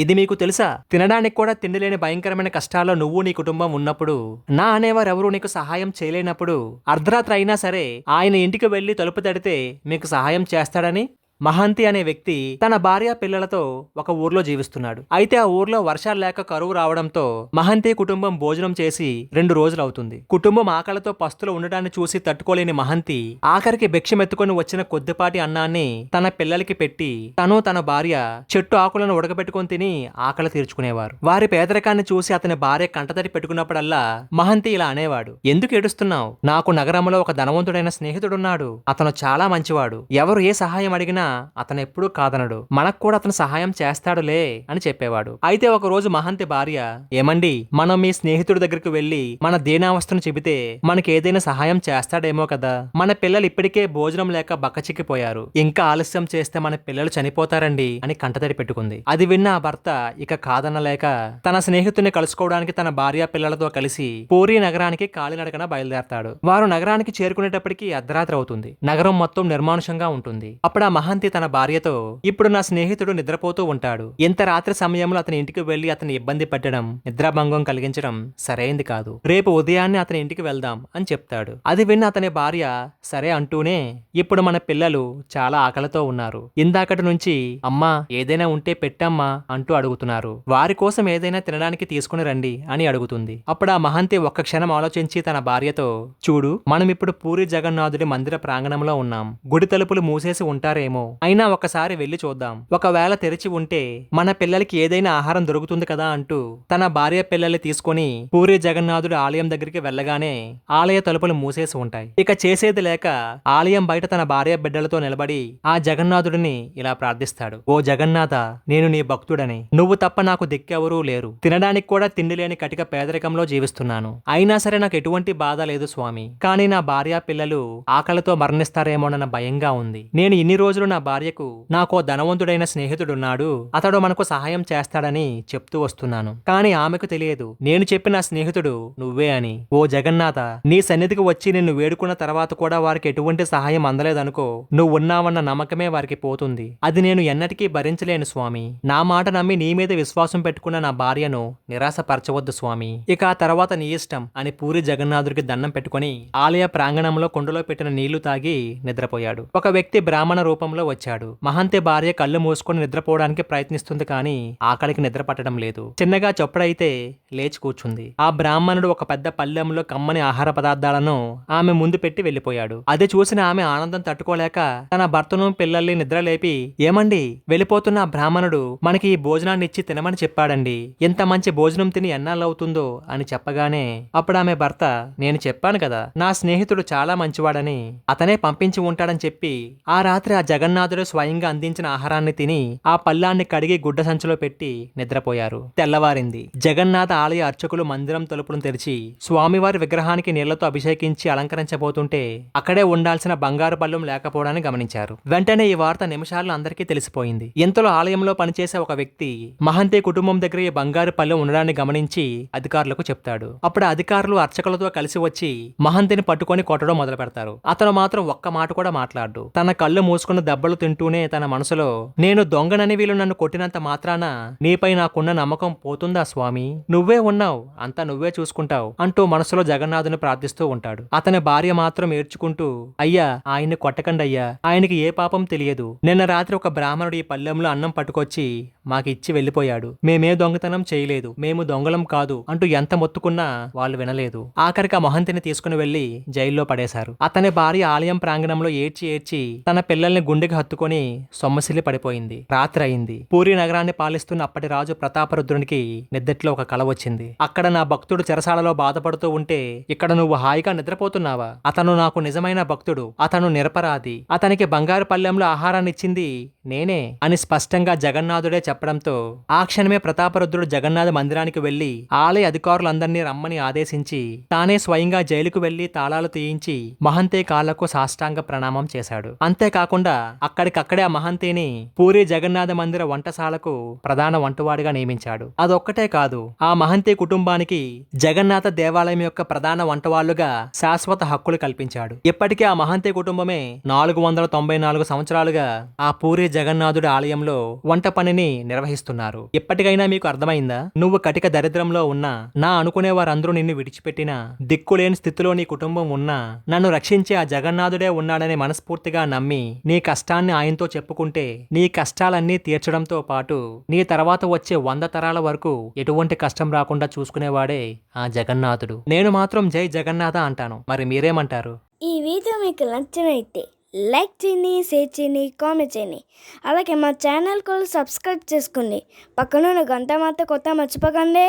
ఇది మీకు తెలుసా? తినడానికి కూడా తిండి లేని భయంకరమైన కష్టాల్లో నువ్వు నీ కుటుంబం ఉన్నప్పుడు, నా అనేవారెవరూ నీకు సహాయం చేయలేనప్పుడు, అర్ధరాత్రి అయినా సరే ఆయన ఇంటికి వెళ్లి తలుపు తడితే మీకు సహాయం చేస్తాడని మహంతి అనే వ్యక్తి తన భార్య పిల్లలతో ఒక ఊర్లో జీవిస్తున్నాడు. అయితే ఆ ఊర్లో వర్షాలు లేక కరువు రావడంతో మహంతి కుటుంబం భోజనం చేసి 2 రోజులవుతుంది. కుటుంబం ఆకలితో పస్తులు ఉండటాన్ని చూసి తట్టుకోలేని మహంతి ఆఖరికి భిక్షమెత్తుకొని వచ్చిన కొద్దిపాటి అన్నాన్ని తన పిల్లలకి పెట్టి తను తన భార్య చెట్టు ఆకులను ఉడకబెట్టుకొని తిని ఆకలి తీర్చుకునేవారు. వారి పేదరికాన్ని చూసి అతని భార్య కంటతడి పెట్టుకున్నప్పుడల్లా మహంతి ఇలా అనేవాడు, ఎందుకు ఏడుస్తున్నావు? నాకు నగరంలో ఒక ధనవంతుడైన స్నేహితుడున్నాడు. అతను చాలా మంచివాడు. ఎవరు ఏ సహాయం అడిగినా అతను ఎప్పుడూ కాదనడు. మనకు కూడా అతను సహాయం చేస్తాడులే అని చెప్పేవాడు. అయితే ఒక రోజు మహంతి భార్య, ఏమండి, మనం మీ స్నేహితుడి దగ్గరికి వెళ్లి మన దీనావస్థను చెబితే మనకి ఏదైనా సహాయం చేస్తాడేమో కదా. మన పిల్లలు ఇప్పటికే భోజనం లేక బక్కచిక్కిపోయారు. ఇంకా ఆలస్యం చేస్తే మన పిల్లలు చనిపోతారండి అని కంటతడి పెట్టుకుంది. అది విన్న ఆ భర్త ఇక కాదనలేక తన స్నేహితుడిని కలుసుకోవడానికి తన భార్య పిల్లలతో కలిసి పూరీ నగరానికి కాలినడకన బయలుదేరతాడు. వారు నగరానికి చేరుకునేటప్పటికి అర్ధరాత్రి అవుతుంది. నగరం మొత్తం నిర్మానుషంగా ఉంటుంది. అప్పుడు ఆ మహంతి తన భార్యతో, ఇప్పుడు నా స్నేహితుడు నిద్రపోతూ ఉంటాడు. ఇంత రాత్రి సమయంలో అతని ఇంటికి వెళ్లి అతని ఇబ్బంది పెట్టడం, నిద్రాభంగం కలిగించడం సరైంది కాదు. రేపు ఉదయాన్నే అతని ఇంటికి వెళ్దాం అని చెప్తాడు. అది విన్న అతని భార్య సరే అంటూనే, ఇప్పుడు మన పిల్లలు చాలా ఆకలితో ఉన్నారు. ఇందాకటి నుంచి అమ్మా ఏదైనా ఉంటే పెట్టమ్మా అంటూ అడుగుతున్నారు. వారి కోసం ఏదైనా తినడానికి తీసుకుని రండి అని అడుగుతుంది. అప్పుడు ఆ మహంతి ఒక్క క్షణం ఆలోచించి తన భార్యతో, చూడు, మనం ఇప్పుడు పూరి జగన్నాథుడి మందిర ప్రాంగణంలో ఉన్నాం. గుడి తలుపులు మూసేసి ఉంటారేమో, అయినా ఒకసారి వెళ్లి చూద్దాం. ఒకవేళ తెరిచి ఉంటే మన పిల్లలకి ఏదైనా ఆహారం దొరుకుతుంది కదా అంటూ తన భార్య పిల్లల్ని తీసుకుని పూరి జగన్నాథుడి ఆలయం దగ్గరికి వెళ్లగానే ఆలయ తలుపులు మూసేసి ఉంటాయి. ఇక చేసేది లేక ఆలయం బయట తన భార్య బిడ్డలతో నిలబడి ఆ జగన్నాథుడిని ఇలా ప్రార్థిస్తాడు, ఓ జగన్నాథ, నేను నీ భక్తుడని. నువ్వు తప్ప నాకు దిక్కెవరూ లేరు. తినడానికి కూడా తిండి లేని కటిక పేదరికంలో జీవిస్తున్నాను. అయినా సరే నాకు ఎటువంటి బాధ లేదు స్వామి. కానీ నా భార్య పిల్లలు ఆకలితో మరణిస్తారేమోనన్న భయంగా ఉంది. నేను ఇన్ని రోజులు నా భార్యకు నాకో ధనవంతుడైన స్నేహితుడున్నాడు, అతడు మనకు సహాయం చేస్తాడని చెప్తూ వస్తున్నాను. కానీ ఆమెకు తెలియదు నేను చెప్పిన స్నేహితుడు నువ్వే అని. ఓ జగన్నాథ, నీ సన్నిధికి వచ్చి నిన్ను వేడుకున్న తర్వాత కూడా వారికి ఎటువంటి సహాయం అందలేదనుకో, నువ్వు ఉన్నావన్న నమ్మకమే వారికి పోతుంది. అది నేను ఎన్నటికీ భరించలేను స్వామి. నా మాట నమ్మి నీ మీద విశ్వాసం పెట్టుకున్న నా భార్యను నిరాశపరచవద్దు స్వామి. ఇక ఆ తర్వాత నీ ఇష్టం అని పూరి జగన్నాథుడికి దండం పెట్టుకుని ఆలయ ప్రాంగణంలో కుండలో పెట్టిన నీళ్లు తాగి నిద్రపోయాడు. ఒక వ్యక్తి బ్రాహ్మణ రూపంలో వచ్చాడు. మహంతి భార్య కళ్ళు మూసుకొని నిద్రపోవడానికి ప్రయత్నిస్తుంది, కానీ ఆకలికి నిద్ర పట్టడం లేదు. చిన్నగా చొప్పుడైతే లేచి కూర్చుంది. ఆ బ్రాహ్మణుడు ఒక పెద్ద పళ్ళెంలో కమ్మని ఆహార పదార్థాలను ఆమె ముందు పెట్టి వెళ్లిపోయాడు. అది చూసిన ఆమె ఆనందం తట్టుకోలేక తన భర్తను పిల్లల్ని నిద్రలేపి, ఏమండి, వెళ్ళిపోతున్న ఆ బ్రాహ్మణుడు మనకి ఈ భోజనాన్ని ఇచ్చి తినమని చెప్పాడండి. ఎంత మంచి భోజనం తిని ఎన్నాళ్ళవుతుందో అని చెప్పగానే అప్పుడు ఆమె భర్త, నేను చెప్పాను కదా నా స్నేహితుడు చాలా మంచివాడని, అతనే పంపించి ఉంటాడని చెప్పి ఆ రాత్రి ఆ జగన్నాథుడు స్వయంగా అందించిన ఆహారాన్ని తిని ఆ పళ్ళాన్ని కడిగి గుడ్డ సంచిలో పెట్టి నిద్రపోయారు. తెల్లవారింది. జగన్నాథ ఆలయ అర్చకులు మందిరం తలుపులను తెరిచి స్వామివారి విగ్రహానికి నీళ్లతో అభిషేకించి అలంకరించబోతుంటే అక్కడే ఉండాల్సిన బంగారు పళ్ళెం లేకపోవడాన్ని గమనించారు. వెంటనే ఈ వార్త నిమిషాల్లో అందరికీ తెలిసిపోయింది. ఇంతలో ఆలయంలో పనిచేసే ఒక వ్యక్తి మహంతి కుటుంబం దగ్గర ఈ బంగారు పళ్ళెం ఉండడాన్ని గమనించి అధికారులకు చెప్తాడు. అప్పుడు అధికారులు అర్చకులతో కలిసి వచ్చి మహంతిని పట్టుకొని కొట్టడం మొదలు పెడతారు. అతను మాత్రం ఒక్క మాట కూడా మాట్లాడు. తన కళ్ళు మూసుకున్న దెబ్బలు తింటూనే తన మనసులో, నేను దొంగనని వీళ్ళు నన్ను కొట్టినంత మాత్రాన నీపై నాకున్న నమ్మకం పోతుందా స్వామి? నువ్వే ఉన్నావు, అంతా నువ్వే చూసుకుంటావు అంటూ మనసులో జగన్నాథుని ప్రార్థిస్తూ ఉంటాడు. అతని భార్య మాత్రం ఏడ్చుకుంటూ, అయ్యా, ఆయన్ని కొట్టకండి అయ్యా, ఆయనకి ఏ పాపం తెలియదు. నిన్న రాత్రి ఒక బ్రాహ్మణుడు ఈ పళ్ళెంలో అన్నం పట్టుకొచ్చి మాకు ఇచ్చి వెళ్లిపోయాడు. మేమే దొంగతనం చేయలేదు, మేము దొంగలం కాదు అంటూ ఎంత మొత్తుకున్నా వాళ్ళు వినలేదు. ఆఖరికి ఆ మహంతిని తీసుకుని వెళ్లి జైల్లో పడేశారు. అతని భార్య ఆలయం ప్రాంగణంలో ఏడ్చి ఏడ్చి తన పిల్లల్ని గుండెకి హత్తుకొని సొమ్మసిల్లి పడిపోయింది. రాత్రి అయింది. పూరి నగరాన్ని పాలిస్తున్న అప్పటి రాజు ప్రతాపరుద్రునికి నిద్దట్లో ఒక కల వచ్చింది. అక్కడ నా భక్తుడు చెరసాలలో బాధపడుతూ ఉంటే ఇక్కడ నువ్వు హాయిగా నిద్రపోతున్నావా? అతను నాకు నిజమైన భక్తుడు, అతను నిరపరాధి, అతనికి బంగారు పళ్ళెంలో ఆహారాన్ని ఇచ్చింది నేనే అని స్పష్టంగా జగన్నాథుడే చెప్పడంతో ఆ క్షణమే ప్రతాపరుద్రుడు జగన్నాథ మందిరానికి వెళ్లి ఆలయ అధికారులందరినీ రమ్మని ఆదేశించి తానే స్వయంగా జైలుకు వెళ్లి తాళాలు తీయించి మహంతే కాళ్లకు సాష్టాంగ ప్రణామం చేశాడు. అంతేకాకుండా అక్కడికక్కడే ఆ మహంతిని పూరి జగన్నాథ మందిర వంటశాలకు ప్రధాన వంటవాడిగా నియమించాడు. అదొక్కటే కాదు, ఆ మహంతి కుటుంబానికి జగన్నాథ దేవాలయం యొక్క ప్రధాన వంటవాళ్లుగా శాశ్వత హక్కులు కల్పించాడు. ఇప్పటికీ ఆ మహంతి కుటుంబమే 494 సంవత్సరాలుగా ఆ పూరి జగన్నాథుడి ఆలయంలో వంట పనిని నిర్వహిస్తున్నారు. ఇప్పటికైనా మీకు అర్థమైందా? నువ్వు కటిక దరిద్రంలో ఉన్నా, నా అనుకునే వారందరూ నిన్ను విడిచిపెట్టినా, దిక్కులేని స్థితిలో నీ కుటుంబం ఉన్నా, నన్ను రక్షించే ఆ జగన్నాథుడే ఉన్నాడని మనస్ఫూర్తిగా నమ్మి నీ కష్టాన్ని ఆయనతో చెప్పుకుంటే నీ కష్టాలన్నీ తీర్చడంతో పాటు నీ తర్వాత వచ్చే 100 తరాల వరకు ఎటువంటి కష్టం రాకుండా చూసుకునేవాడే ఆ జగన్నాథుడు. నేను మాత్రం జై జగన్నాథ అంటాను. మరి మీరేమంటారు? ఈ వీడియో మీకు నచ్చినైతే లైక్ చేయండి, షేర్ చేయండి, కామెంట్ చేయండి. అలాగే మా ఛానల్ కూడా సబ్స్క్రైబ్ చేసుకోండి. పక్కన గంట మాత్రం కొత్త మర్చిపోకండి.